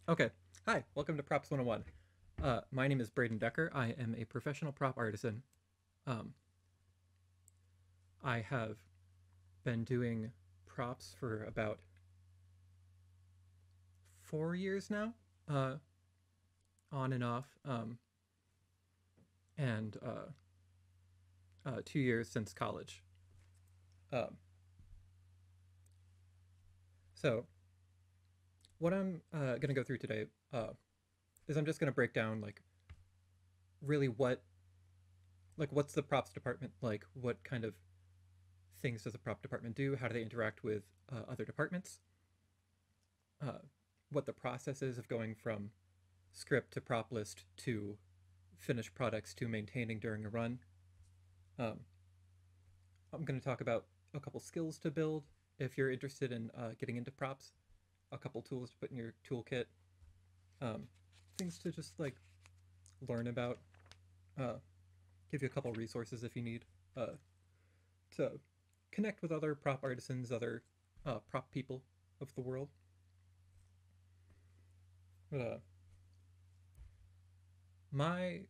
Okay. Hi, welcome to Props 101. My name is Braden Decker. I am a professional prop artisan. Um, I have been doing props for about 4 years now, uh, on and off, and 2 years since college. Um, so, what I'm going to go through today is I'm just going to break down, like, really what's the props department like? What kind of things does the prop department do? How do they interact with other departments? uh, what the process is of going from script to prop list to finished products to maintaining during a run. Um, I'm going to talk about a couple skills to build if you're interested in getting into props, a couple tools to put in your toolkit, um, things to just like learn about, uh, give you a couple resources if you need to connect with other prop artisans, other prop people of the world. Uh, my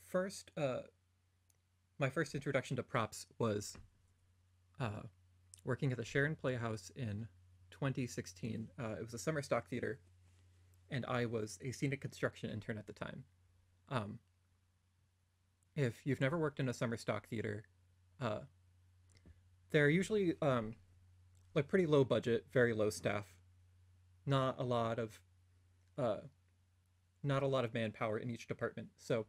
first my first introduction to props was uh, working at the Sharon Playhouse in 2016. It was a summer stock theater, and I was a scenic construction intern at the time. Um, if you've never worked in a summer stock theater, uh, they're usually like pretty low budget, very low staff, not a lot of uh, not a lot of manpower in each department. So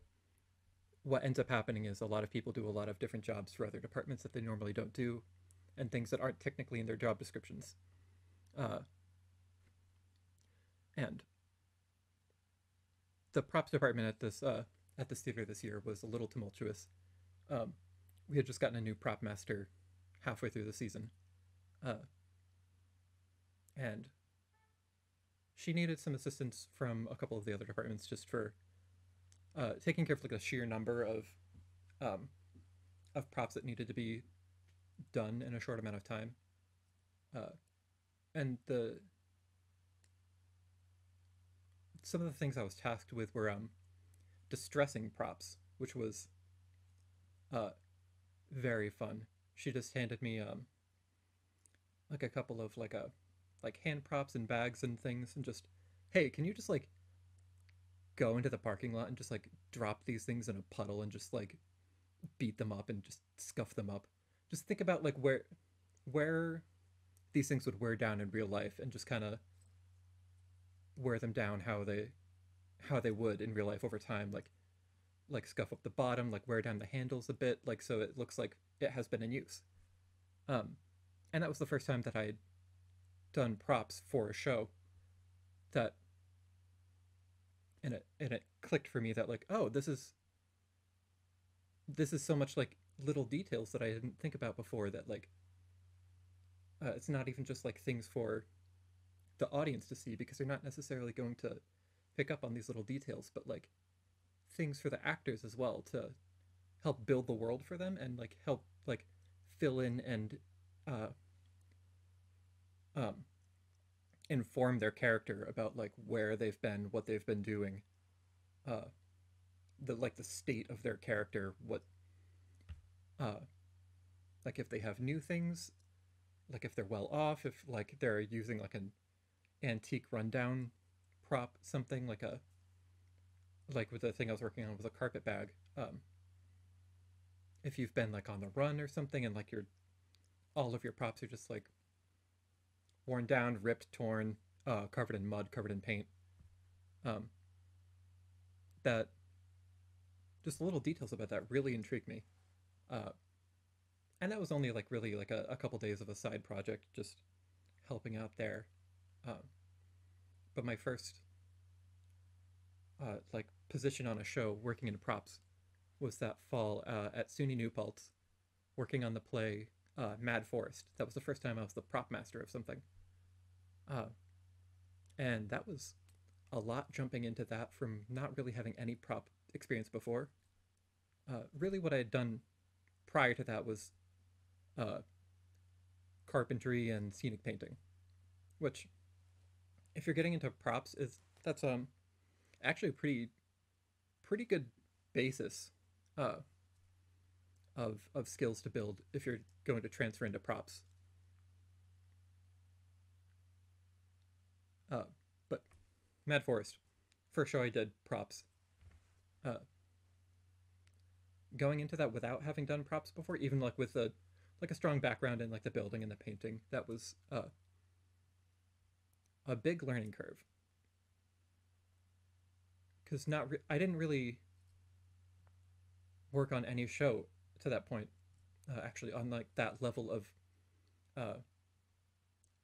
what ends up happening is a lot of people do a lot of different jobs for other departments that they normally don't do, and things that aren't technically in their job descriptions. Uh, and the props department at this theater this year was a little tumultuous. Um, we had just gotten a new prop master halfway through the season, uh, and she needed some assistance from a couple of the other departments just for taking care of like a sheer number um, of props that needed to be done in a short amount of time. Uh, and the some of the things I was tasked with were distressing props, which was uh, very fun. She just handed me like a couple of like hand props and bags and things, and just, hey, can you just like go into the parking lot and just like drop these things in a puddle and just like beat them up and just scuff them up. Just think about like where these things would wear down in real life and just kind of wear them down how they would in real life over time, like scuff up the bottom, like wear down the handles a bit, like so it looks like it has been in use. Um, and that was the first time that I had done props for a show that, and it clicked for me that like, oh, this is so much like little details that I didn't think about before, that like it's not even just like things for the audience to see because they're not necessarily going to pick up on these little details, but like things for the actors as well to help build the world for them and like help like fill in and uh, um, inform their character about like where they've been, what they've been doing, uh, the state of their character, what uh, like if they have new things, like if they're well off, if like they're using like an antique rundown prop, something like a like with the thing I was working on was a carpet bag. If you've been like on the run or something and like your all of your props are just like worn down, ripped, torn, covered in mud, covered in paint. Um, that just little details about that really intrigued me. Uh, and that was only like really like a couple days of a side project, just helping out there. Um, but my first like position on a show working in props was that fall at SUNY New Paltz, working on the play Mad Forest. That was the first time I was the prop master of something, uh, and that was a lot jumping into that from not really having any prop experience before. Really, what I had done prior to that was uh, carpentry and scenic painting, which if you're getting into props, is that's actually a pretty good basis uh, of skills to build if you're going to transfer into props. Uh, but Mad Forest, first show I did props. Uh, Going into that without having done props before, even like with a strong background in like the building and the painting, that was a big learning curve. Because I didn't really work on any show to that point, actually on like uh,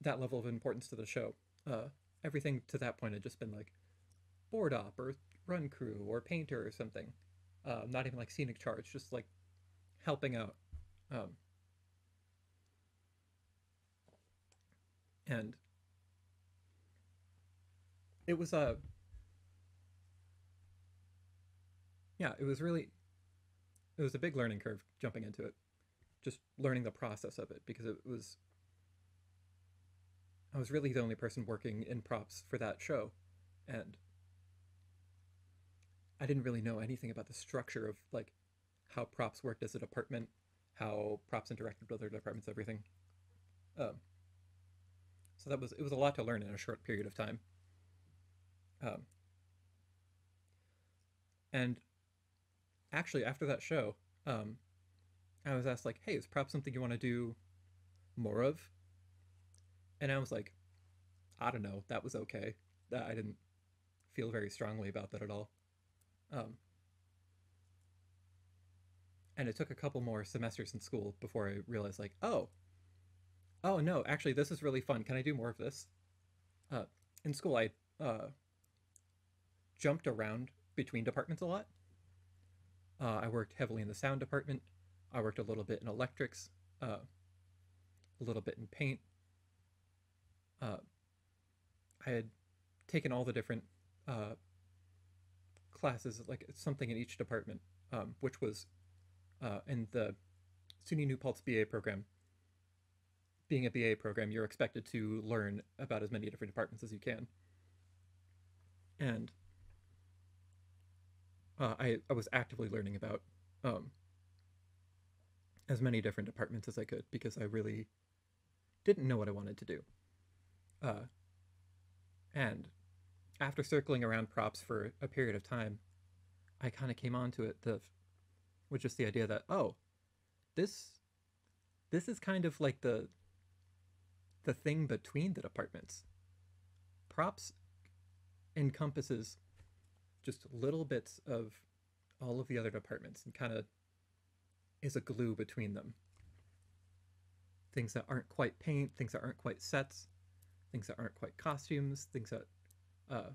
that level of importance to the show. Everything to that point had just been like board op or run crew or painter or something. Not even like scenic charge, just like helping out. Um, and it was a yeah, it was a big learning curve jumping into it, just learning the process of it because it was I was really the only person working in props for that show, and I didn't really know anything about the structure of like how props worked as a department, how props interacted with other departments, everything. Um, so it was a lot to learn in a short period of time. Um, and actually, after that show, um, I was asked like, "Hey, is props something you want to do more of?" And I was like, "I don't know. That was okay. I didn't feel very strongly about that at all." Um, and it took a couple more semesters in school before I realized like, oh no, actually this is really fun. Can I do more of this? Uh, in school, I jumped around between departments a lot. I worked heavily in the sound department. I worked a little bit in electrics, a little bit in paint. Uh, I had taken all the different uh, classes, like something in each department, which was in the SUNY New Paltz BA program. Being a BA program, you're expected to learn about as many different departments as you can. And I was actively learning about um, as many different departments as I could because I really didn't know what I wanted to do. Uh, and after circling around props for a period of time, I kind of came onto it with just the idea that this this is kind of like the thing between the departments. Props encompasses just little bits of all of the other departments and kind of is a glue between them. Things that aren't quite paint, things that aren't quite sets, things that aren't quite costumes, things that uh,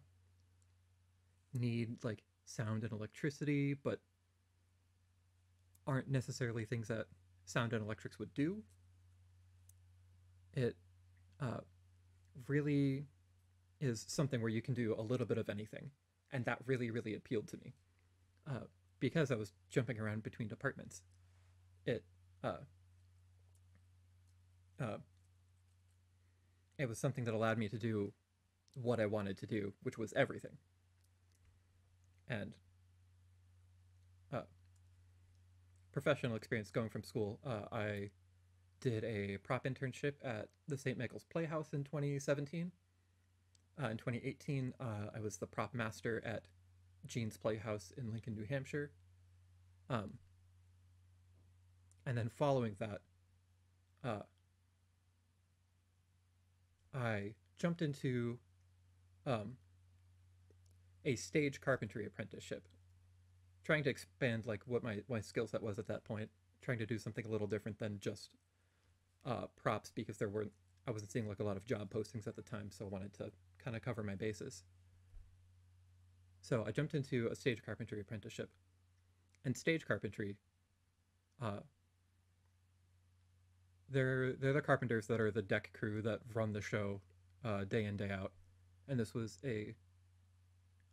need like sound and electricity, but aren't necessarily things that sound and electrics would do. It uh, really is something where you can do a little bit of anything, and that really appealed to me uh, because I was jumping around between departments. It uh, uh, it was something that allowed me to do what I wanted to do, which was everything. And uh, professional experience going from school, I did a prop internship at the St. Michael's Playhouse in 2017. In 2018, I was the prop master at Jean's Playhouse in Lincoln, New Hampshire. Um, and then following that, uh, I jumped into um, a stage carpentry apprenticeship, trying to expand like what my skill set was at that point, trying to do something a little different than just props because I wasn't seeing like a lot of job postings at the time, so I wanted to kind of cover my bases. So I jumped into a stage carpentry apprenticeship, and stage carpentry, uh, they're the carpenters that are the deck crew that run the show day in day out, and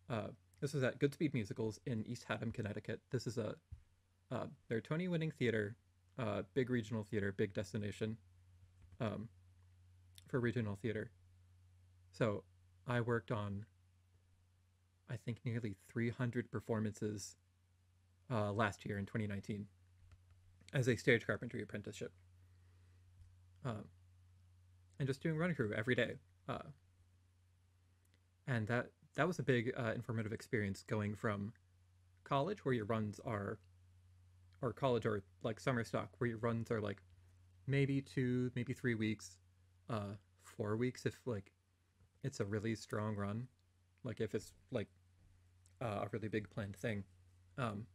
uh, this was at Goodspeed Musicals in East Haddam, Connecticut. This is a their Tony-winning theater, big regional theater, big destination um, for regional theater. So I worked on, I think, nearly 300 performances last year in 2019 as a stage carpentry apprenticeship, um, and just doing run crew every day. Uh, and that was a big informative experience, going from college where your runs are, or college or like summer stock where your runs are like maybe 2, maybe 3 weeks, 4 weeks if like it's a really strong run, like if it's like a really big planned thing. Um,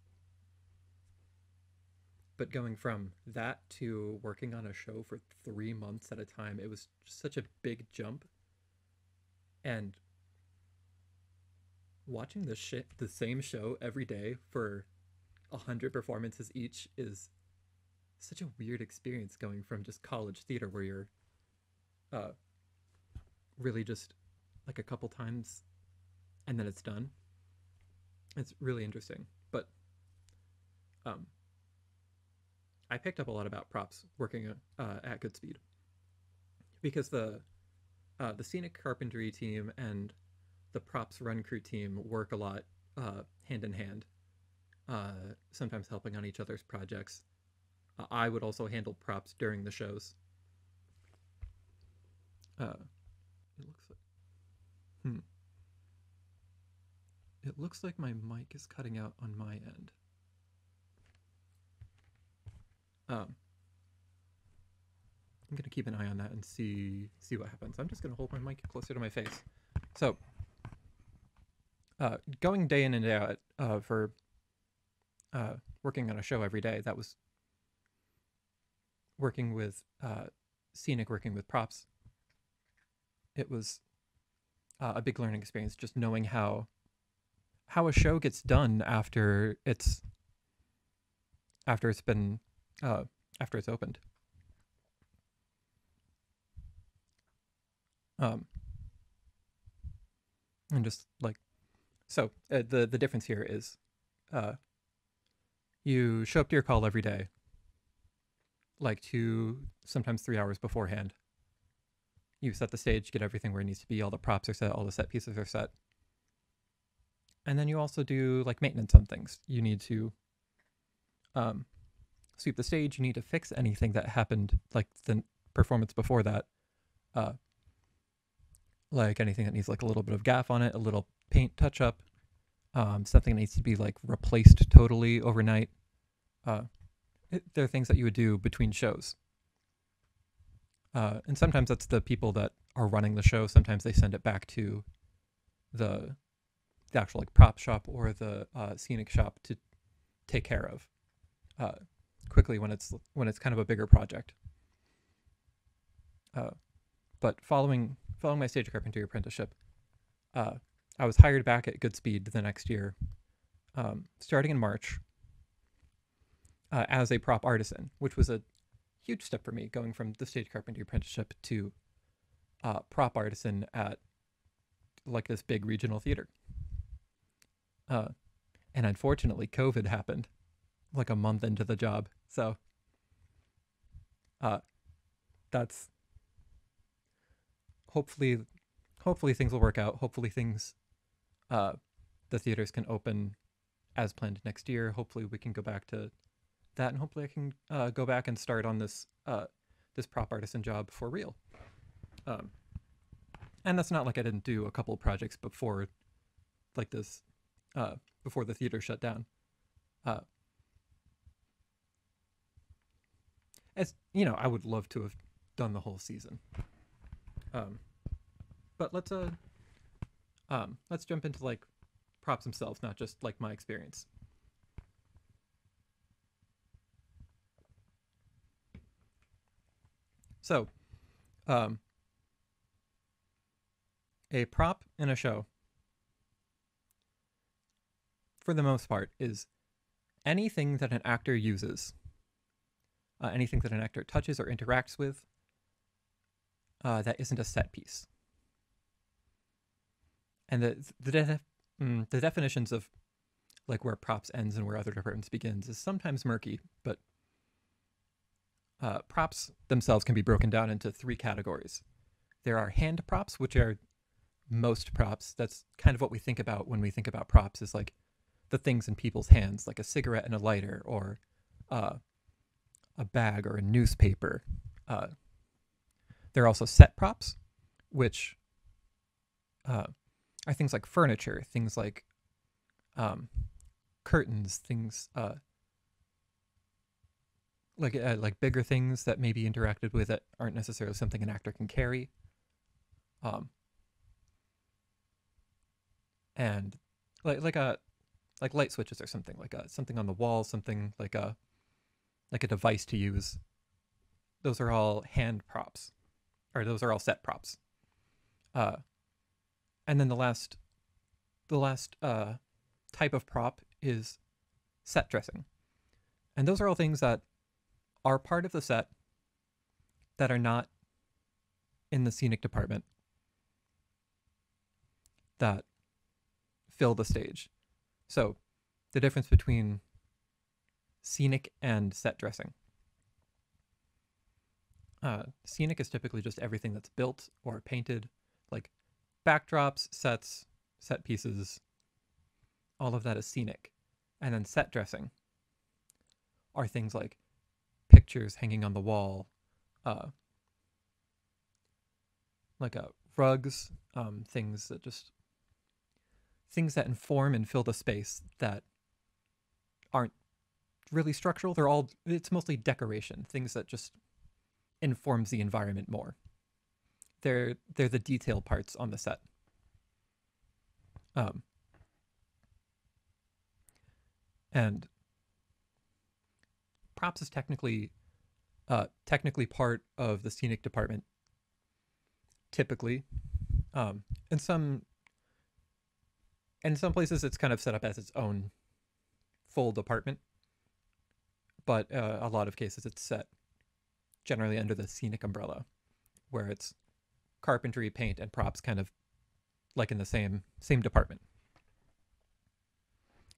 but going from that to working on a show for 3 months at a time, it was just such a big jump. And watching the same show every day for 100 performances each is such a weird experience, going from just college theater where you're uh, really just like a couple times and then it's done. It's really interesting. But um, I picked up a lot about props working at Goodspeed, because the scenic carpentry team and the props run crew team work a lot hand in hand, sometimes helping on each other's projects. I would also handle props during the shows. It looks like, hmm. It looks like my mic is cutting out on my end. I'm gonna keep an eye on that and see what happens. I'm just gonna hold my mic closer to my face. So, going day in and day out for working on a show every day, that was working with scenic, working with props. It was a big learning experience, just knowing how a show gets done after it's been after it's opened. And just like, so the difference here is you show up to your call every day, like 2, sometimes 3 hours beforehand. You set the stage, get everything where it needs to be, all the props are set, all the set pieces are set. And then you also do like maintenance on things. You need to sweep the stage, you need to fix anything that happened like the performance before that. Like anything that needs like a little bit of gaff on it, a little paint touch up, something that needs to be like replaced totally overnight. There are things that you would do between shows. And sometimes that's the people that are running the show. Sometimes they send it back to the actual like prop shop or the scenic shop to take care of quickly when it's kind of a bigger project. But following my stage carpentry apprenticeship, I was hired back at Goodspeed the next year, starting in March, as a prop artisan, which was a huge step for me, going from the stage carpentry apprenticeship to prop artisan at like this big regional theater. And unfortunately, COVID happened like a month into the job. So that's hopefully things will work out. Hopefully the theaters can open as planned next year. Hopefully we can go back to that, and hopefully I can go back and start on this prop artisan job for real. And that's not like I didn't do a couple of projects before, like this, before the theater shut down. As you know, I would love to have done the whole season. But let's jump into like props themselves, not just like my experience. So, a prop in a show, for the most part, is anything that an actor uses, anything that an actor touches or interacts with, that isn't a set piece. And the definitions of like where props ends and where other departments begins is sometimes murky, but props themselves can be broken down into 3 categories. There are hand props, which are most props. That's kind of what we think about when we think about props, is like the things in people's hands, like a cigarette and a lighter, or uh, a bag or a newspaper. Uh, there are also set props, which are things like furniture, things like curtains, things like bigger things that may be interacted with that aren't necessarily something an actor can carry. And like light switches or something, like something on the wall, something like a device to use. Those are all hand props, or those are all set props. And then the last type of prop is set dressing, and those are all things that are part of the set that are not in the scenic department that fill the stage. So the difference between scenic and set dressing. Scenic is typically just everything that's built or painted, like backdrops, sets, set pieces, all of that is scenic. And then set dressing are things like pictures hanging on the wall, like rugs, things that inform and fill the space that aren't really structural. It's mostly decoration, things that just informs the environment more. They're the detail parts on the set. And props is technically part of the scenic department. Typically, in some places it's kind of set up as its own full department, but a lot of cases it's set generally under the scenic umbrella, where it's carpentry, paint, and props kind of like in the same department.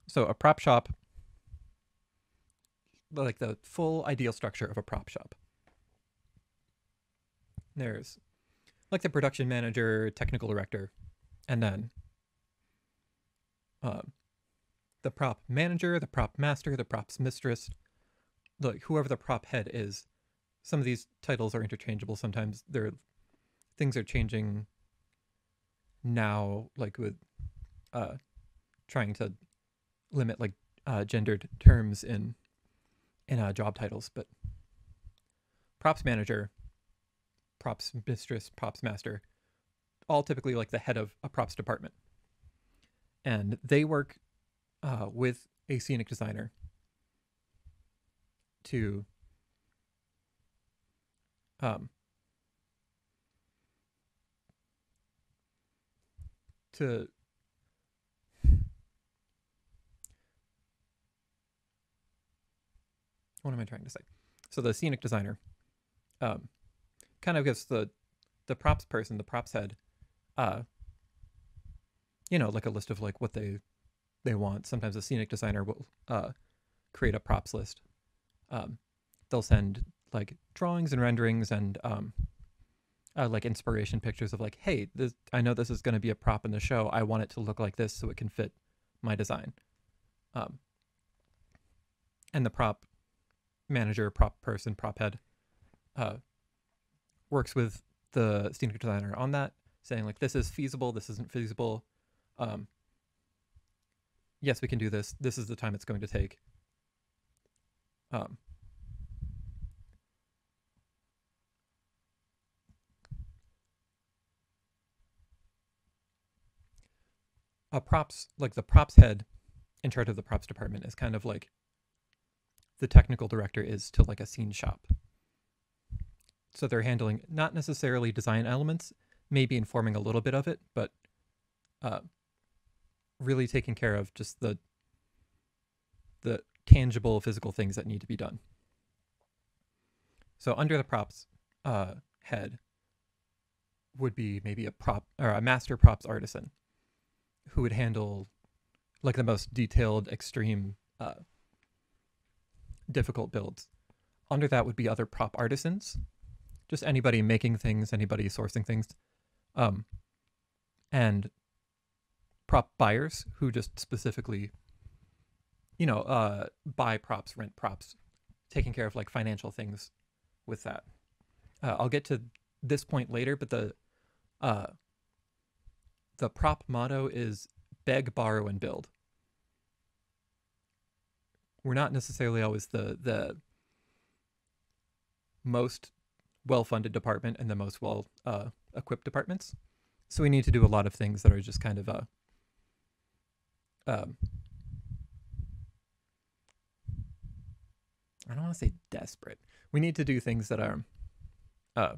So a prop shop, like the full ideal structure of a prop shop. There's like the production manager, technical director, and then the prop manager, the prop master, the props mistress, like whoever the prop head is. Some of these titles are interchangeable. Sometimes things are changing now, like with trying to limit like gendered terms in job titles. But props manager, props mistress, props master, all typically like the head of a props department, and they work with a scenic designer to what am I trying to say? So the scenic designer kind of gives the props person, the props head, like a list of like what they want. Sometimes a scenic designer will create a props list. They'll send like drawings and renderings and like inspiration pictures of like, hey, I know this is going to be a prop in the show. I want it to look like this so it can fit my design. And the prop manager, prop person, prop head works with the scenic designer on that, saying like, this is feasible, this isn't feasible. Yes, we can do this. This is the time it's going to take. The props head in charge of the props department is kind of like the technical director is to like a scene shop. So they're handling not necessarily design elements, maybe informing a little bit of it, but really taking care of just the tangible physical things that need to be done. So under the props head would be maybe a prop or a master props artisan who would handle like the most detailed, extreme, difficult builds. Under that would be other prop artisans, just anybody making things, anybody sourcing things. And and prop buyers who just specifically, buy props, rent props, taking care of like financial things with that. I'll get to this point later, but uh, the prop motto is beg, borrow, and build. We're not necessarily always the most well-funded department and the most well equipped departments, so we need to do a lot of things that are just kind of um, I don't want to say desperate. We need to do things that are uh,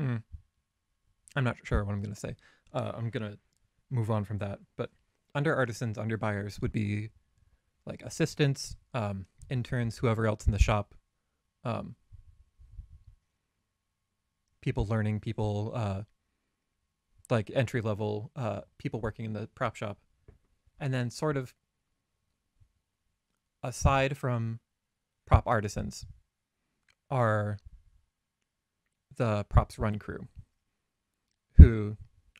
mm, I'm not sure what I'm going to say. I'm going to move on from that. But under artisans, under buyers would be like assistants, interns, whoever else in the shop, um, people learning, people like entry level people working in the prop shop. And then sort of aside from prop artisans are the props run crew, who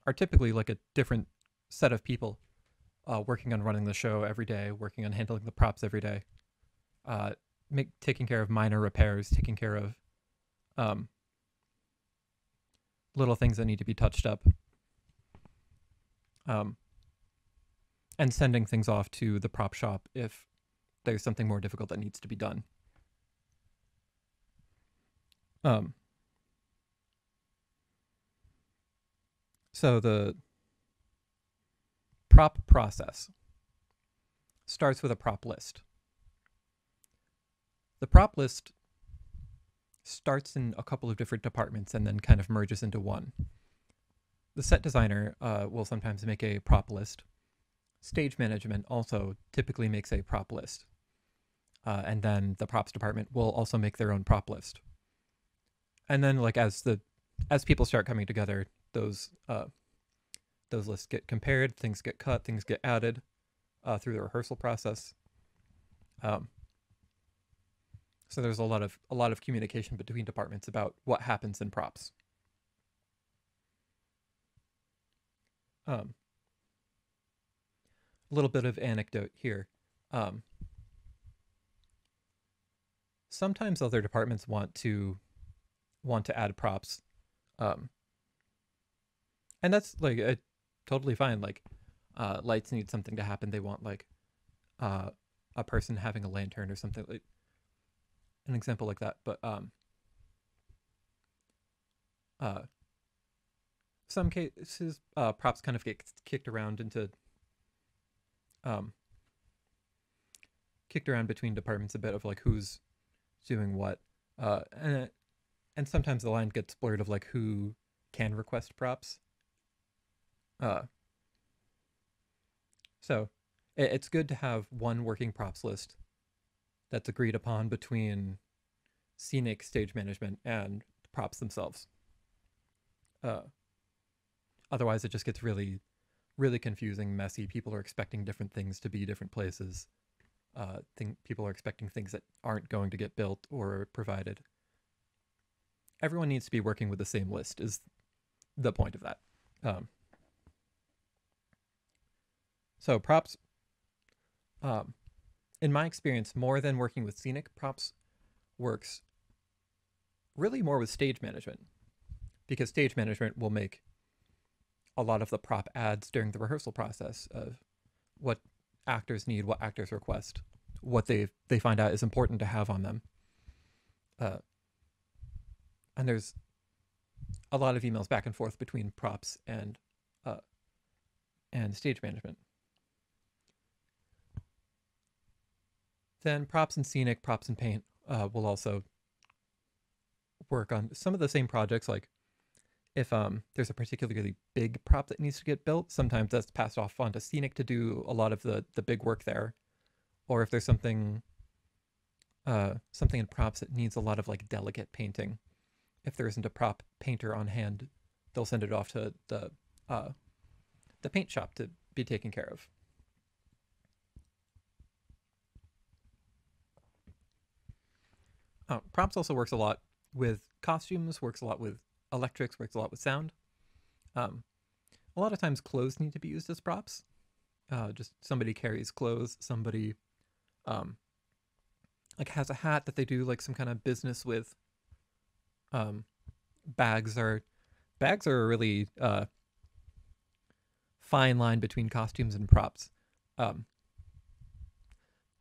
are typically like a different set of people working on running the show every day, working on handling the props every day, taking care of minor repairs, taking care of little things that need to be touched up, and sending things off to the prop shop if there's something more difficult that needs to be done. So the prop process starts with a prop list. The prop list starts in a couple of different departments and then kind of merges into one. The set designer will sometimes make a prop list. Stage management also typically makes a prop list. And then the props department will also make their own prop list. And then like as people start coming together, those lists get compared, things get cut, things get added through the rehearsal process. So there's a lot of communication between departments about what happens in props. A little bit of anecdote here. Sometimes other departments want to add props, and that's like totally fine. Like lights need something to happen. They want like a person having a lantern or something, like an example like that. But some cases props kind of get kicked around between departments a bit of like who's doing what, and sometimes the line gets blurred of like who can request props. So it's good to have one working props list that's agreed upon between scenic, stage management, and the props themselves. Otherwise, it just gets really, really confusing, messy. People are expecting different things to be different places. People are expecting things that aren't going to get built or provided. Everyone needs to be working with the same list is the point of that. So props, in my experience, more than working with scenic, props works really more with stage management, because stage management will make a lot of the prop ads during the rehearsal process of what actors need, what actors request, what they find out is important to have on them. And there's a lot of emails back and forth between props and stage management. Then props and scenic, props and paint will also work on some of the same projects. Like if there's a particularly big prop that needs to get built, sometimes that's passed off onto scenic to do a lot of the big work there. Or if there's something in props that needs a lot of like delicate painting, if there isn't a prop painter on hand, they'll send it off to the paint shop to be taken care of. Props also works a lot with costumes, works a lot with electrics, works a lot with sound. A lot of times clothes need to be used as props. Just somebody carries clothes, somebody like has a hat that they do like some kind of business with. Bags are a really fine line between costumes and props.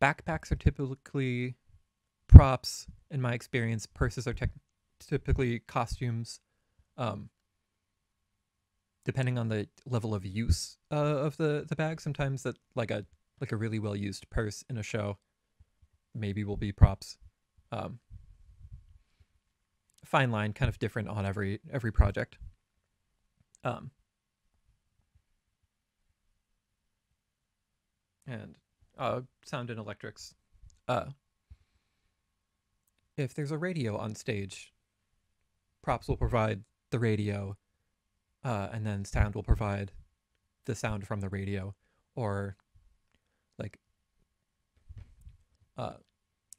Backpacks are typically props, in my experience. Purses are typically costumes, depending on the level of use of the bag. Sometimes that like a really well used purse in a show maybe will be props. Fine line, kind of different on every project. And sound and electrics. If there's a radio on stage, props will provide the radio, and then sound will provide the sound from the radio, or like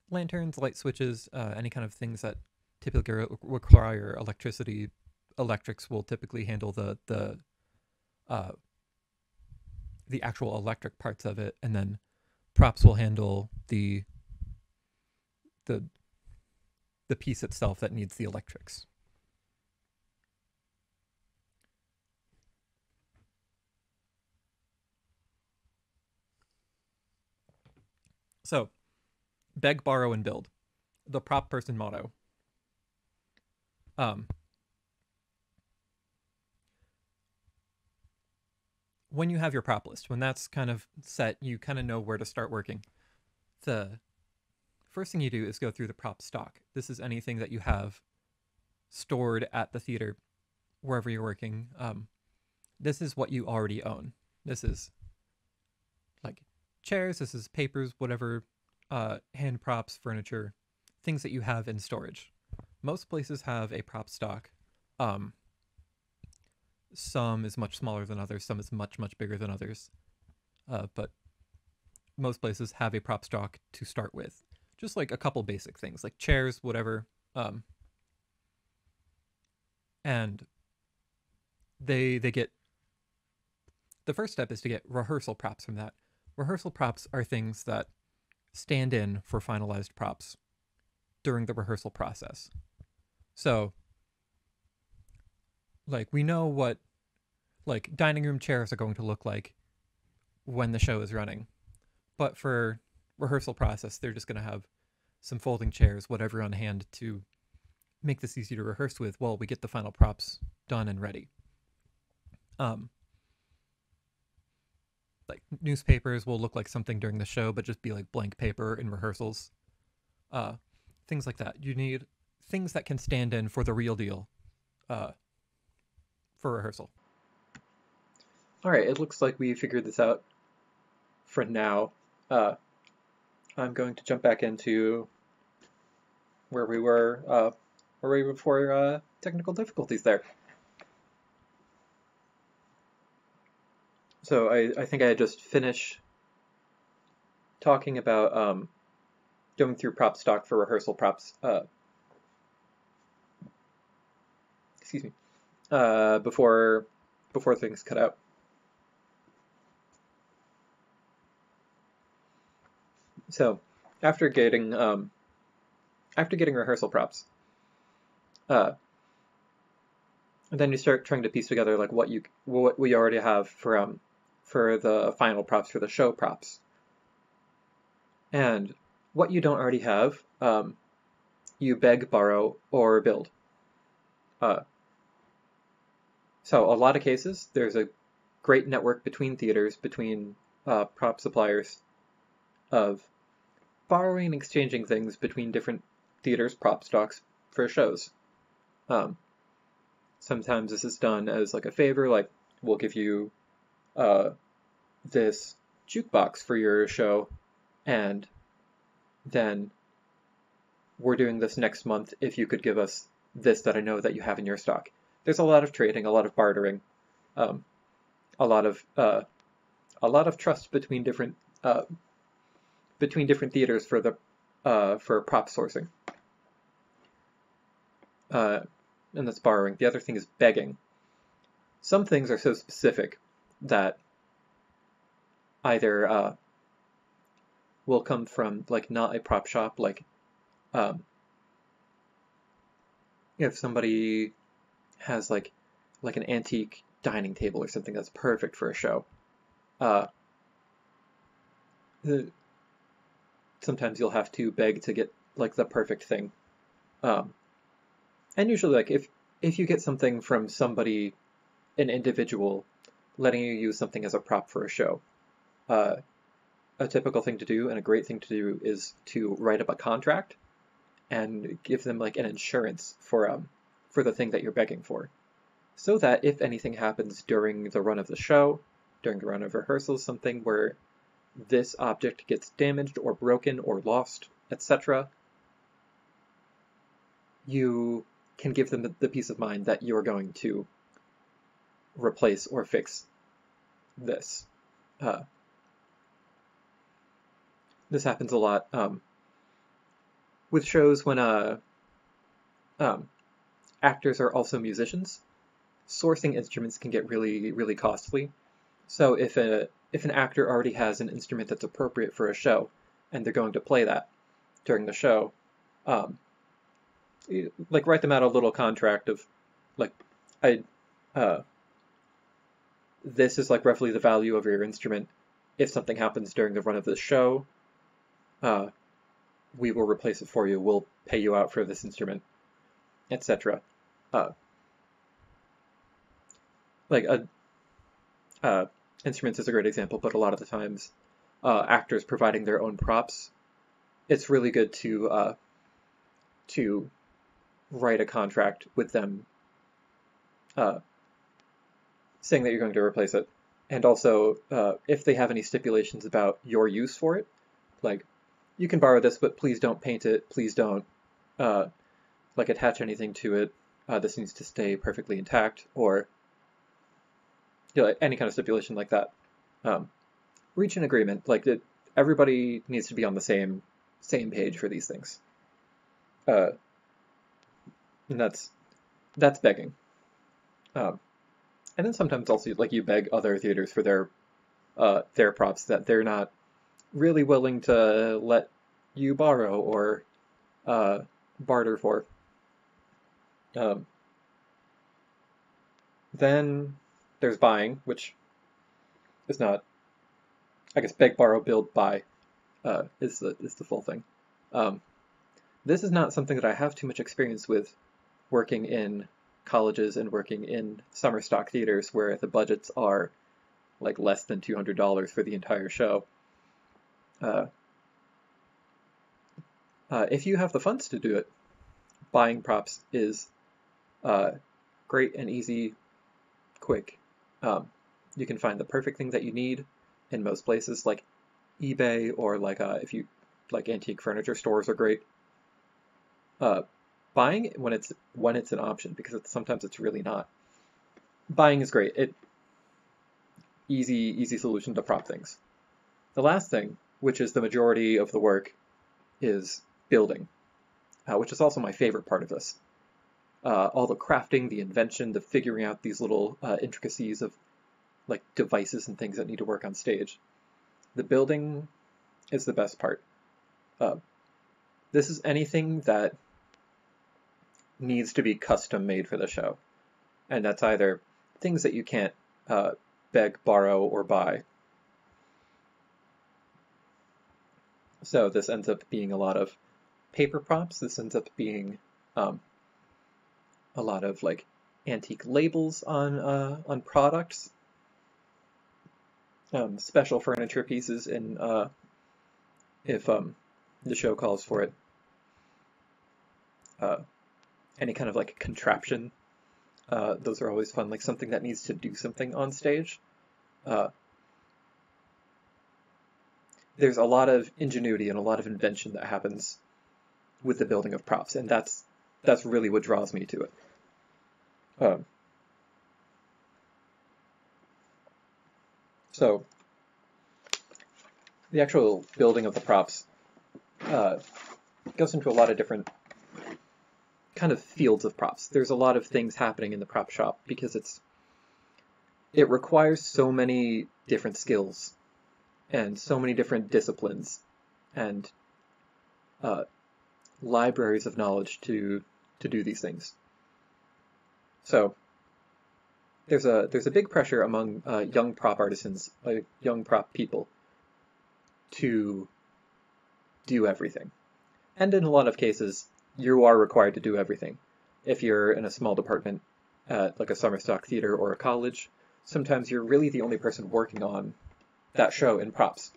lanterns, light switches, any kind of things that typically require electricity. Electrics will typically handle the actual electric parts of it, and then props will handle the piece itself that needs the electrics. So, beg, borrow, and build. The prop person motto. When you have your prop list, when that's kind of set, you kind of know where to start working. The first thing you do is go through the prop stock. This is anything that you have stored at the theater, wherever you're working. This is what you already own. This is like chairs, this is papers, whatever, hand props, furniture, things that you have in storage. Most places have a prop stock. Some is much smaller than others, some is much, much bigger than others. But most places have a prop stock to start with. Just like a couple basic things, like chairs, whatever. And they get... The first step is to get rehearsal props from that. Rehearsal props are things that stand in for finalized props during the rehearsal process. So, like, we know what, like, dining room chairs are going to look like when the show is running. But for rehearsal process, they're just going to have some folding chairs, whatever on hand to make this easy to rehearse with while we get the final props done and ready. Like, newspapers will look like something during the show, but just be like blank paper in rehearsals. Things like that. You need things that can stand in for the real deal for rehearsal. All right, it looks like we figured this out for now. I'm going to jump back into where we were before technical difficulties there. So I think I just finished talking about going through prop stock for rehearsal props. Excuse me. Before things cut out. So after getting rehearsal props, then you start trying to piece together like what we already have for the final props, for the show props. And what you don't already have, you beg, borrow, or build. So a lot of cases, there's a great network between theaters, between prop suppliers, of borrowing and exchanging things between different theaters' prop stocks for shows. Sometimes this is done as like a favor, like we'll give you this jukebox for your show, and then we're doing this next month if you could give us this that I know that you have in your stock. There's a lot of trading, a lot of bartering, a lot of trust between different theaters for prop sourcing. and that's borrowing. The other thing is begging. Some things are so specific that either will come from like not a prop shop, like if somebody has like an antique dining table or something that's perfect for a show. Sometimes you'll have to beg to get like the perfect thing. And usually like if you get something from somebody, an individual, letting you use something as a prop for a show, a typical thing to do and a great thing to do is to write up a contract and give them like an insurance for the thing that you're begging for, so that if anything happens during the run of the show, during the run of rehearsals, something where this object gets damaged or broken or lost, etc., you can give them the peace of mind that you're going to replace or fix this. This happens a lot with shows when actors are also musicians. Sourcing instruments can get really, really costly. So if an actor already has an instrument that's appropriate for a show, and they're going to play that during the show, like write them out a little contract of, like, this is like roughly the value of your instrument. If something happens during the run of the show, we will replace it for you. We'll pay you out for this instrument, etc. Instruments is a great example, but a lot of the times, actors providing their own props, it's really good to write a contract with them, saying that you're going to replace it, and also if they have any stipulations about your use for it, like, you can borrow this, but please don't paint it. Please don't like attach anything to it. This needs to stay perfectly intact, or any kind of stipulation like that. Reach an agreement. Like everybody needs to be on the same page for these things. And that's begging. And then sometimes also like you beg other theaters for their props that they're not really willing to let you borrow or barter for. Then there's buying, which is not, I guess, beg, borrow, build, buy is the full thing. This is not something that I have too much experience with, working in colleges and working in summer stock theaters where the budgets are like less than $200 for the entire show. If you have the funds to do it, buying props is great and easy, quick. You can find the perfect thing that you need in most places, like eBay, or like if you like antique furniture stores are great. Buying when it's an option, because sometimes it's really not. Buying is great. Easy solution to prop things. The last thing, which is the majority of the work, is building, which is also my favorite part of this. All the crafting, the invention, the figuring out these little intricacies of like devices and things that need to work on stage. The building is the best part. This is anything that needs to be custom made for the show, and that's either things that you can't beg, borrow, or buy. So this ends up being a lot of paper props. This ends up being a lot of like antique labels on products, special furniture pieces, in if the show calls for it. Any kind of like contraption. Those are always fun, like something that needs to do something on stage. There's a lot of ingenuity and a lot of invention that happens with the building of props, and that's really what draws me to it. So the actual building of the props goes into a lot of different kind of fields of props. There's a lot of things happening in the prop shop because it requires so many different skills and so many different disciplines and libraries of knowledge to do these things. So there's a big pressure among young prop artisans, young prop people, to do everything. And in a lot of cases, you are required to do everything. If you're in a small department at like a summer stock theater or a college, sometimes you're really the only person working on that show in props.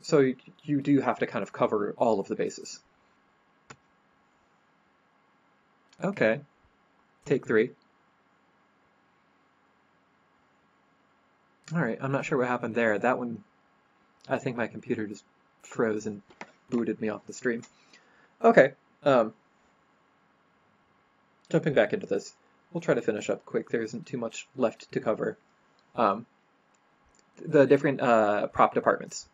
So you do have to kind of cover all of the bases. Okay, take 3. All right, I'm not sure what happened there. That one, I think my computer just froze and booted me off the stream. Okay, jumping back into this, we'll try to finish up quick. There isn't too much left to cover. The different prop departments.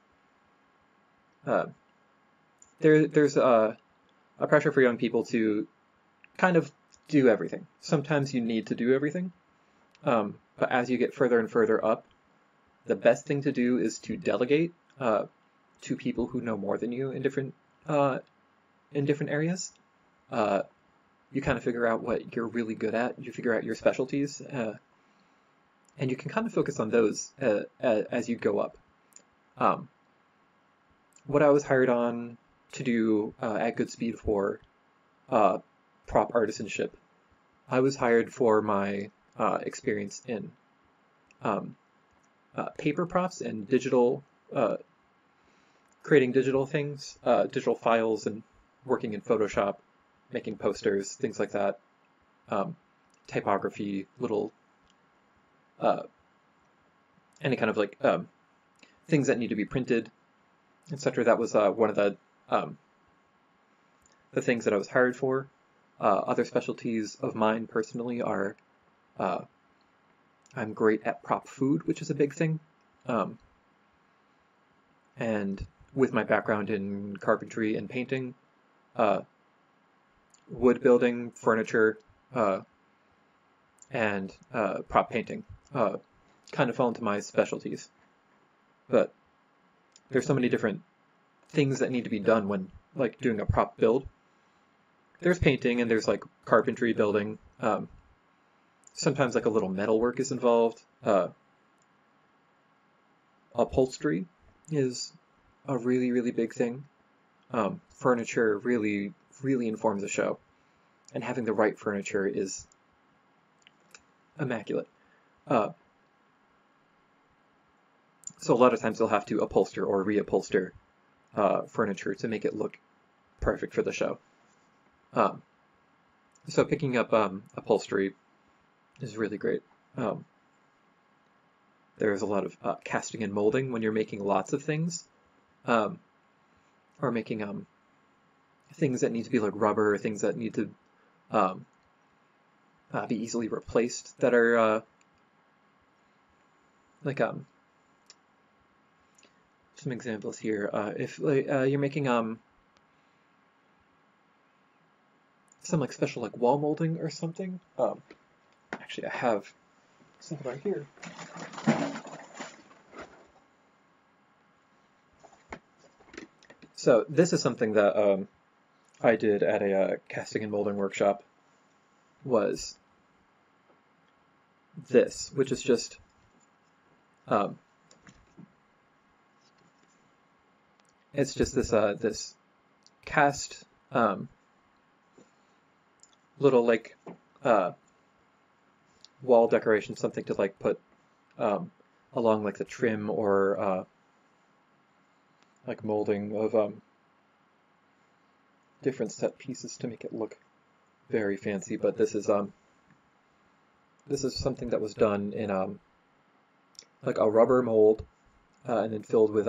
There's a pressure for young people to kind of do everything. Sometimes you need to do everything, but as you get further and further up, the best thing to do is to delegate to people who know more than you in different areas. You kind of figure out what you're really good at. You figure out your specialties, and you can kind of focus on those as you go up. What I was hired on to do at Goodspeed for prop artisanship, I was hired for my experience in paper props and digital, creating digital things, digital files, and working in Photoshop, making posters, things like that, typography, little, any kind of like things that need to be printed, etc. That was one of the things that I was hired for. Other specialties of mine personally are I'm great at prop food, which is a big thing. And with my background in carpentry and painting, wood building, furniture, and prop painting kind of fall into my specialties. But there's so many different things that need to be done when like doing a prop build. There's painting and there's like carpentry building. Sometimes like a little metal work is involved. Upholstery is a really, really big thing. Furniture really, really informs a show. And having the right furniture is immaculate. So a lot of times they'll have to upholster or reupholster furniture to make it look perfect for the show. So picking up upholstery is really great. There's a lot of casting and molding when you're making lots of things, or making things that need to be like rubber, or things that need to be easily replaced, that are like some examples here. If you're making some like special like wall molding or something. Actually, I have something right here. So this is something that I did at a casting and molding workshop. Was this, which is just it's just this this cast little like wall decoration, something to like put along like the trim or like molding of different set pieces to make it look very fancy. But this is something that was done in like a rubber mold and then filled with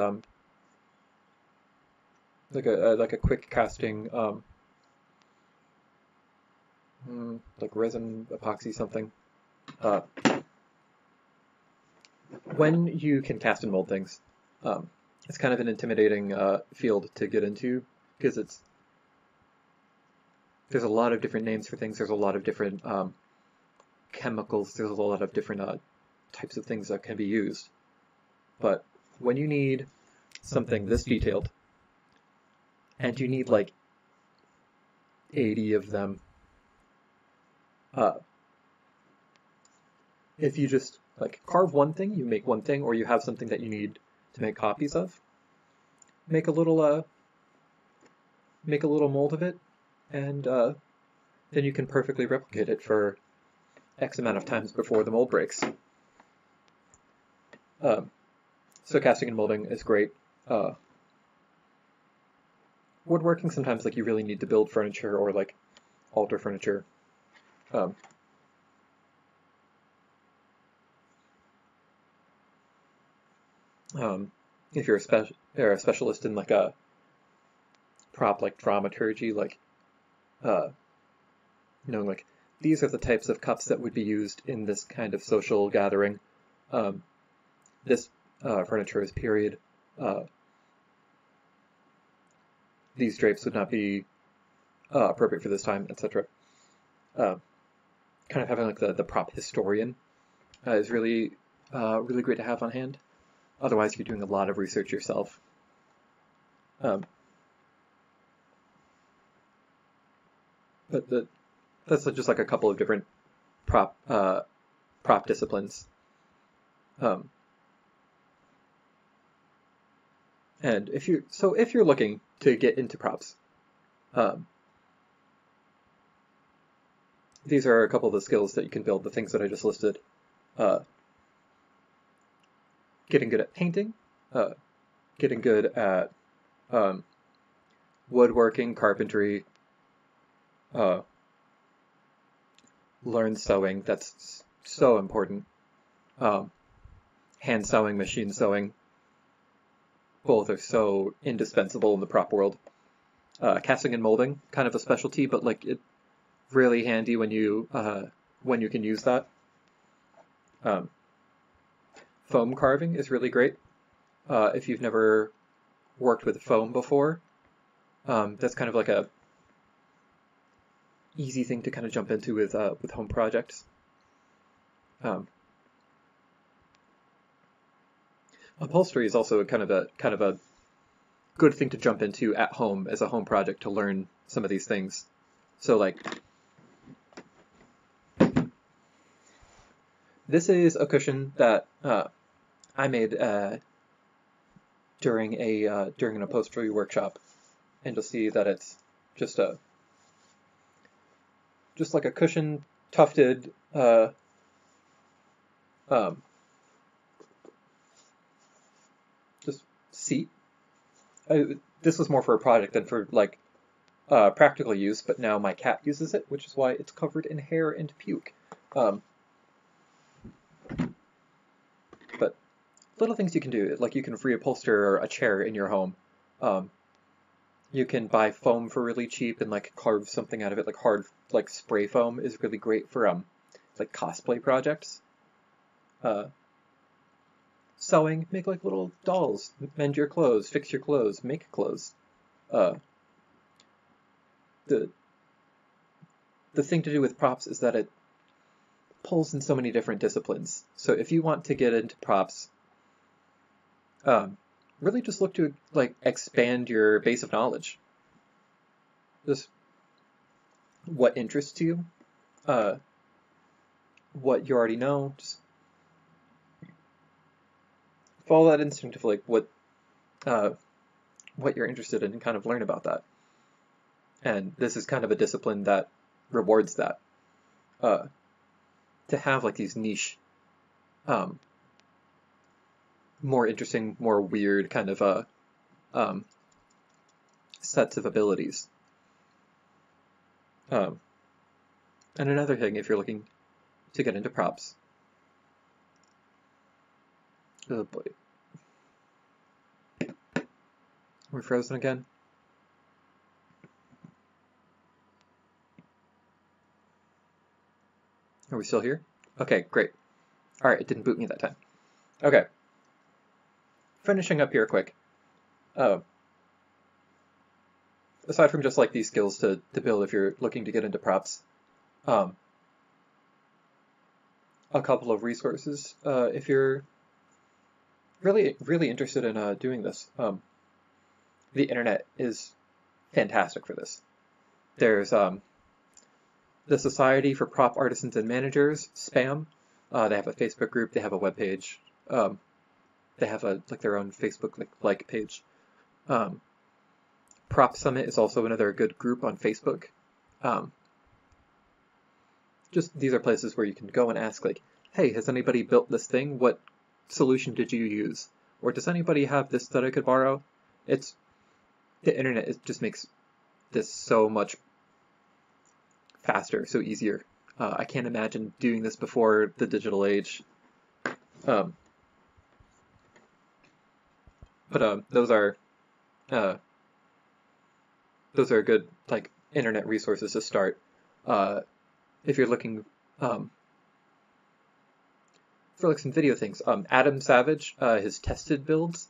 like a quick casting like resin epoxy something. When you can cast and mold things, it's kind of an intimidating field to get into because it's there's a lot of different names for things. There's a lot of different chemicals. There's a lot of different types of things that can be used. But when you need something this detailed, and you need like 80 of them, if you just like carve one thing, you make one thing, or you have something that you need to make copies of, make a little mold of it, and then you can perfectly replicate it for X amount of times before the mold breaks. So casting and molding is great. Woodworking, sometimes like you really need to build furniture or like alter furniture. If you're a specialist in like a prop like dramaturgy, like knowing like these are the types of cups that would be used in this kind of social gathering. This furniture is period. These drapes would not be appropriate for this time, etc. Kind of having like the prop historian is really really great to have on hand. Otherwise, you're doing a lot of research yourself. But that's just like a couple of different prop disciplines. And if you're looking to get into props, these are a couple of the skills that you can build, the things that I just listed. Getting good at painting, getting good at woodworking, carpentry, learn sewing, that's so important. Hand sewing, machine sewing, both are so indispensable in the prop world. Casting and molding, kind of a specialty, but like it really handy when you can use that. Foam carving is really great. If you've never worked with foam before, that's kind of like a easy thing to kind of jump into with home projects. Upholstery is also kind of a good thing to jump into at home as a home project to learn some of these things. So like, this is a cushion that I made during an upholstery workshop, and you'll see that it's just like a cushion tufted just seat. This was more for a project than for like practical use, but now my cat uses it, which is why it's covered in hair and puke. But little things you can do, like you can reupholster a chair in your home. You can buy foam for really cheap and like carve something out of it, like hard like spray foam is really great for like cosplay projects. Sewing, make like little dolls, mend your clothes, fix your clothes, make clothes. The thing to do with props is that it pulls in so many different disciplines. So if you want to get into props, really just look to like expand your base of knowledge. Just what interests you, what you already know, just follow that instinct of like what you're interested in and kind of learn about that. And this is kind of a discipline that rewards that. To have like these niche, more interesting, more weird kind of sets of abilities. And another thing, if you're looking to get into props, oh boy, we're frozen again. Are we still here? Okay, great. All right, it didn't boot me that time. Okay. Finishing up here quick. aside from just like these skills to build if you're looking to get into props, a couple of resources if you're really interested in doing this. The internet is fantastic for this. There's the Society for Prop Artisans and Managers, SPAM. They have a Facebook group. They have a web page. They have their own Facebook like page. Prop Summit is also another good group on Facebook. Just these are places where you can go and ask like, hey, has anybody built this thing? What solution did you use? Or does anybody have this that I could borrow? The internet just makes this so much faster, so easier. I can't imagine doing this before the digital age. But those are good like internet resources to start. If you're looking for like some video things, Adam Savage, his tested builds.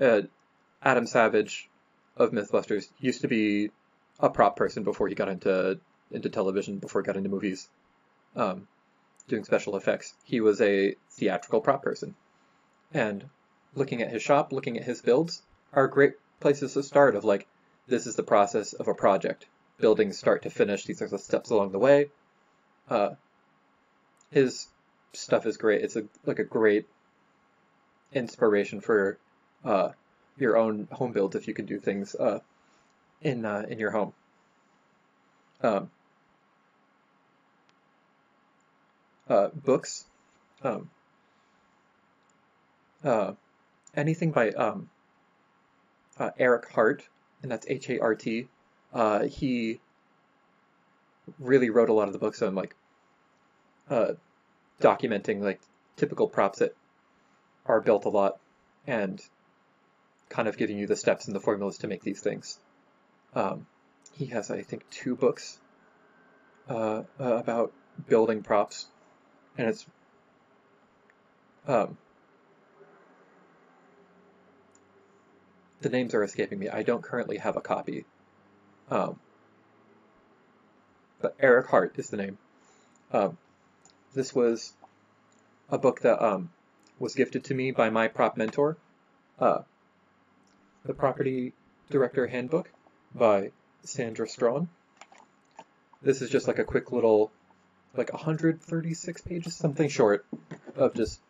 Adam Savage of Mythbusters used to be a prop person before he got into television, before he got into movies, doing special effects. He was a theatrical prop person, and looking at his shop, looking at his builds are great places to start of like, this is the process of a project. Building start to finish, these are the steps along the way. His stuff is great. It's a great inspiration for your own home builds if you can do things in your home. Books. Anything by Eric Hart, and that's H-A-R-T. He really wrote a lot of the books on like documenting like typical props that are built a lot and kind of giving you the steps and the formulas to make these things. He has, I think, 2 books about building props, and it's the names are escaping me. I don't currently have a copy. But Eric Hart is the name. This was a book that was gifted to me by my prop mentor. The Property Director Handbook by Sandra Strawn. This is just like a quick little, like 136 pages, something short, of just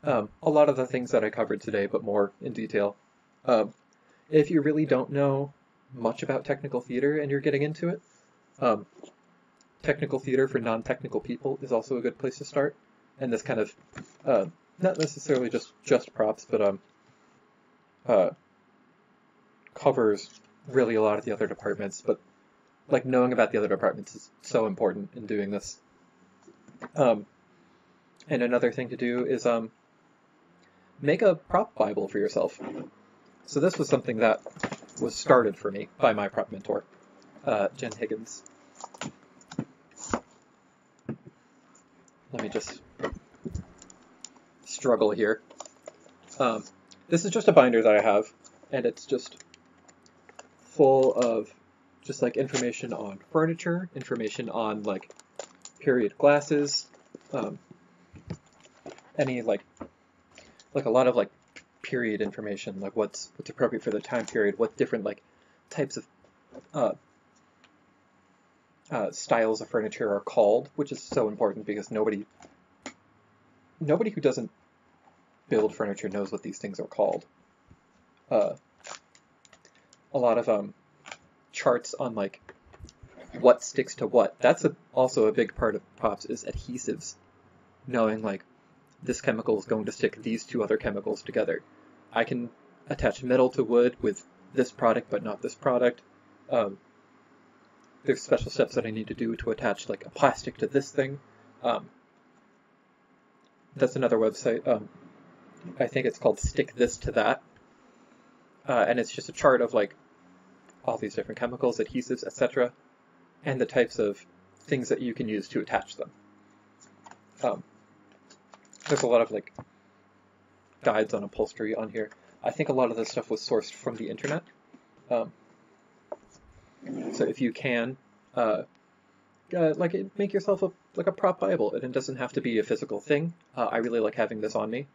a lot of the things that I covered today, but more in detail. If you really don't know much about technical theater and you're getting into it, technical theater for non-technical people is also a good place to start. And this kind of, not necessarily just props, but covers really a lot of the other departments. But like knowing about the other departments is so important in doing this. And another thing to do is make a prop Bible for yourself. So this was something that was started for me by my prop mentor, Jen Higgins. Let me just struggle here. This is just a binder that I have, and it's just full of just like information on furniture, information on like period glasses, any like a lot of like period information, like what's appropriate for the time period, what different like types of styles of furniture are called, which is so important because nobody who doesn't build furniture knows what these things are called. A lot of charts on like what sticks to what. That's also a big part of props is adhesives. Knowing like this chemical is going to stick these 2 other chemicals together. I can attach metal to wood with this product, but not this product. There's special steps that I need to do to attach like a plastic to this thing. That's another website. I think it's called Stick This to That. And it's just a chart of like all these different chemicals, adhesives, etc. and the types of things that you can use to attach them. There's a lot of like guides on upholstery on here. I think a lot of this stuff was sourced from the internet. So if you can, make yourself a prop Bible, and it doesn't have to be a physical thing. I really like having this on me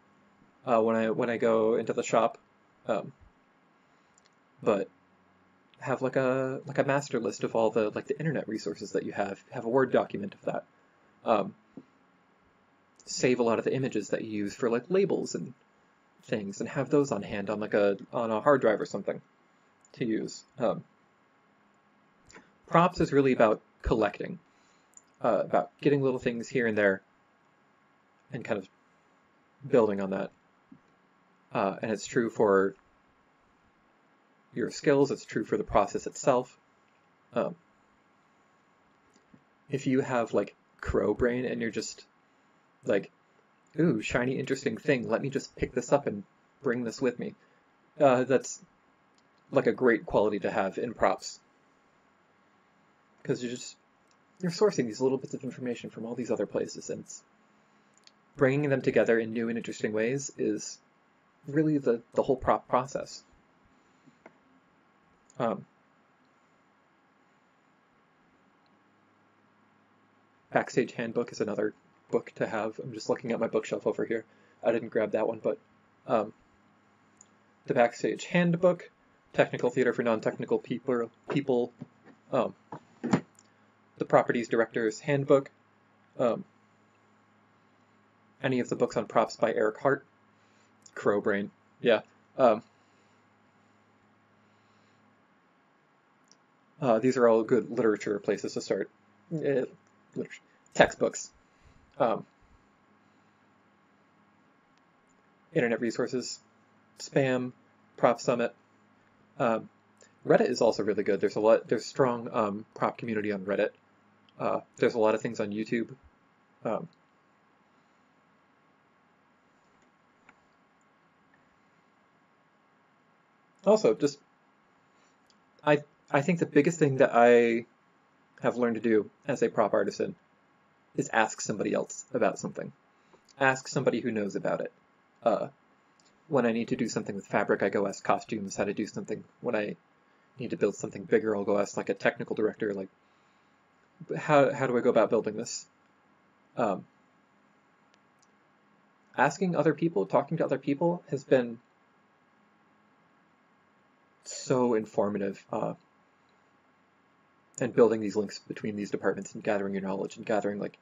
when I go into the shop, um, but have like a master list of all the internet resources that you have. Have a Word document of that. Um, Save a lot of the images that you use for like labels and things, and have those on hand on a hard drive or something to use. Props is really about collecting, about getting little things here and there, and kind of building on that. And it's true for your skills. It's true for the process itself. If you have like crow brain and you're just like, ooh, shiny, interesting thing, let me just pick this up and bring this with me. That's like a great quality to have in props. Because you're sourcing these little bits of information from all these other places, and bringing them together in new and interesting ways is really the whole prop process. Backstage Handbook is another book to have. I'm just looking at my bookshelf over here. I didn't grab that one, but the Backstage Handbook, Technical Theater for Non-Technical People, the Properties Director's Handbook, any of the books on props by Eric Hart, Crowbrain, yeah. These are all good literature places to start. Textbooks. Internet resources, Spam, Prop Summit. Reddit is also really good. There's strong prop community on Reddit. There's a lot of things on YouTube. Also, just I think the biggest thing that I have learned to do as a prop artisan is ask somebody else about something. Ask somebody who knows about it. When I need to do something with fabric, I go ask costumes how to do something. When I need to build something bigger, I'll go ask like a technical director, like, how do I go about building this? Asking other people, talking to other people has been so informative, and building these links between these departments and gathering your knowledge and gathering like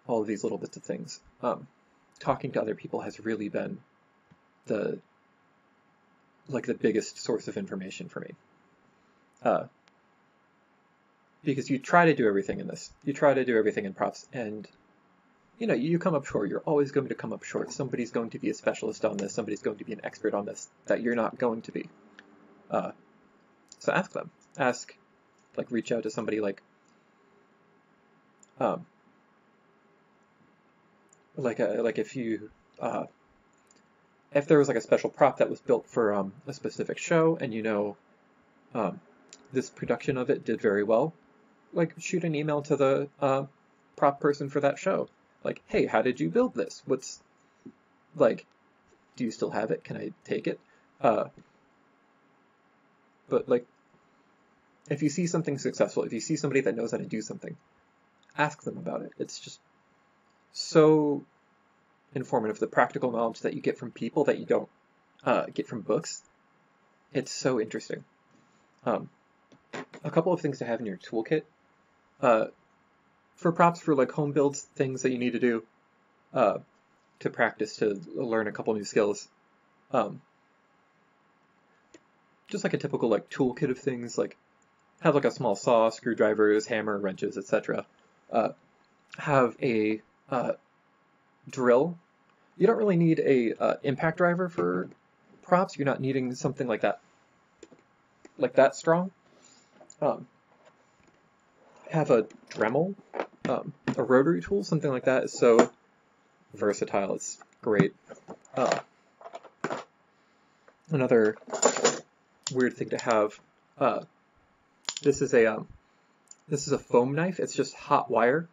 all of these little bits of things. Talking to other people has really been the biggest source of information for me. Because you try to do everything in this. You try to do everything in props, and you come up short. You're always going to come up short. Somebody's going to be a specialist on this. Somebody's going to be an expert on this that you're not going to be. So ask them. Reach out to somebody if there was like a special prop that was built for a specific show, and this production of it did very well, shoot an email to the prop person for that show. Like, hey, how did you build this? Do you still have it? Can I take it? But if you see something successful, if you see somebody that knows how to do something, ask them about it. It's just so informative. The practical knowledge that you get from people that you don't get from books, it's so interesting. A couple of things to have in your toolkit. For props, for home builds, things that you need to do to practice, to learn a couple new skills. Just a typical toolkit of things, have a small saw, screwdrivers, hammer, wrenches, etc. Have a drill. You don't really need a impact driver for props. You're not needing something like that strong. Have a Dremel, a rotary tool, something like that is so versatile. It's great. Another weird thing to have. This is a foam knife. It's just hot wire.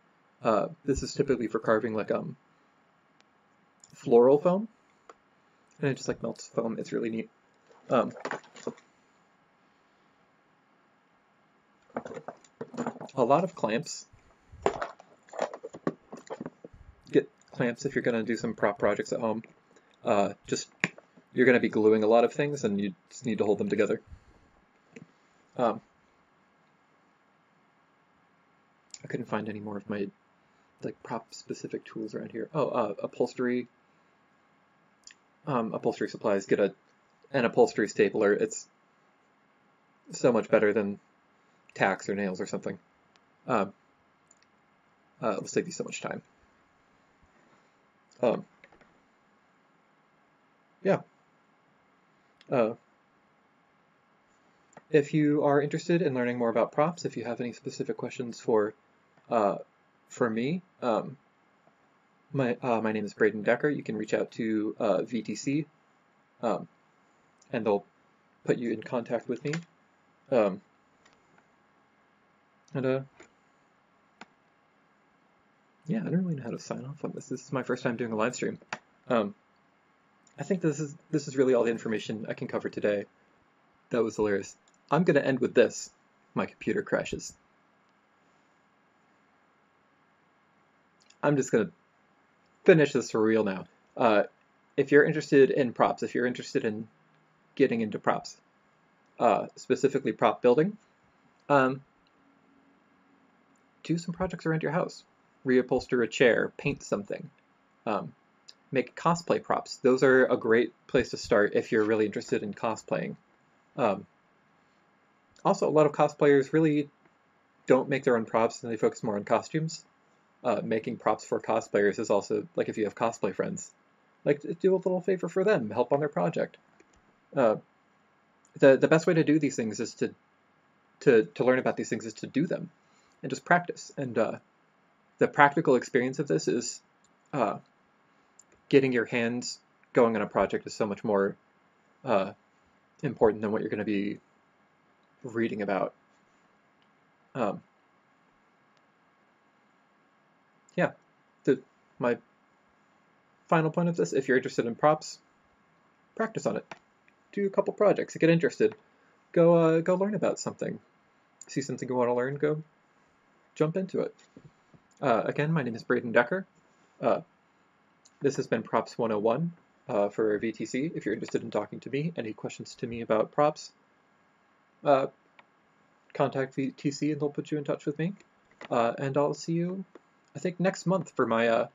This is typically for carving floral foam, and it just melts foam. It's really neat. a lot of clamps. Get clamps if you're going to do some prop projects at home. You're going to be gluing a lot of things, and you just need to hold them together. I couldn't find any more of my prop-specific tools around here. Oh, upholstery supplies. Get an upholstery stapler. It's so much better than tacks or nails or something. It'll save you so much time. Yeah. If you are interested in learning more about props, if you have any specific questions for me, my name is Braden Decker. You can reach out to VTC, and they'll put you in contact with me. Yeah, I don't really know how to sign off on this. This is my first time doing a live stream. I think this is really all the information I can cover today. That was hilarious. I'm going to end with this. My computer crashes. I'm just going to finish this for real now. If you're interested in props, if you're interested in getting into props, specifically prop building, do some projects around your house. Reupholster a chair, paint something, make cosplay props. Those are a great place to start if you're really interested in cosplaying. Also, a lot of cosplayers really don't make their own props, and they focus more on costumes. Making props for cosplayers is also, like, if you have cosplay friends, like, do a little favor for them, help on their project. The best way to do these things is to learn about these things is to do them, and just practice. And the practical experience of this is getting your hands going on a project is so much more important than what you're going to be reading about. Yeah, my final point of this, if you're interested in props, practice on it. Do a couple projects, get interested. Go learn about something. See something you want to learn, go jump into it. Again, my name is Braden Decker. This has been Props 101 for VTC. If you're interested in talking to me, any questions to me about props, contact VTC and they'll put you in touch with me. And I'll see you, I think, next month for my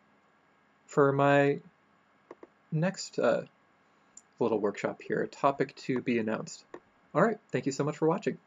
next little workshop here, a topic to be announced. All right, thank you so much for watching.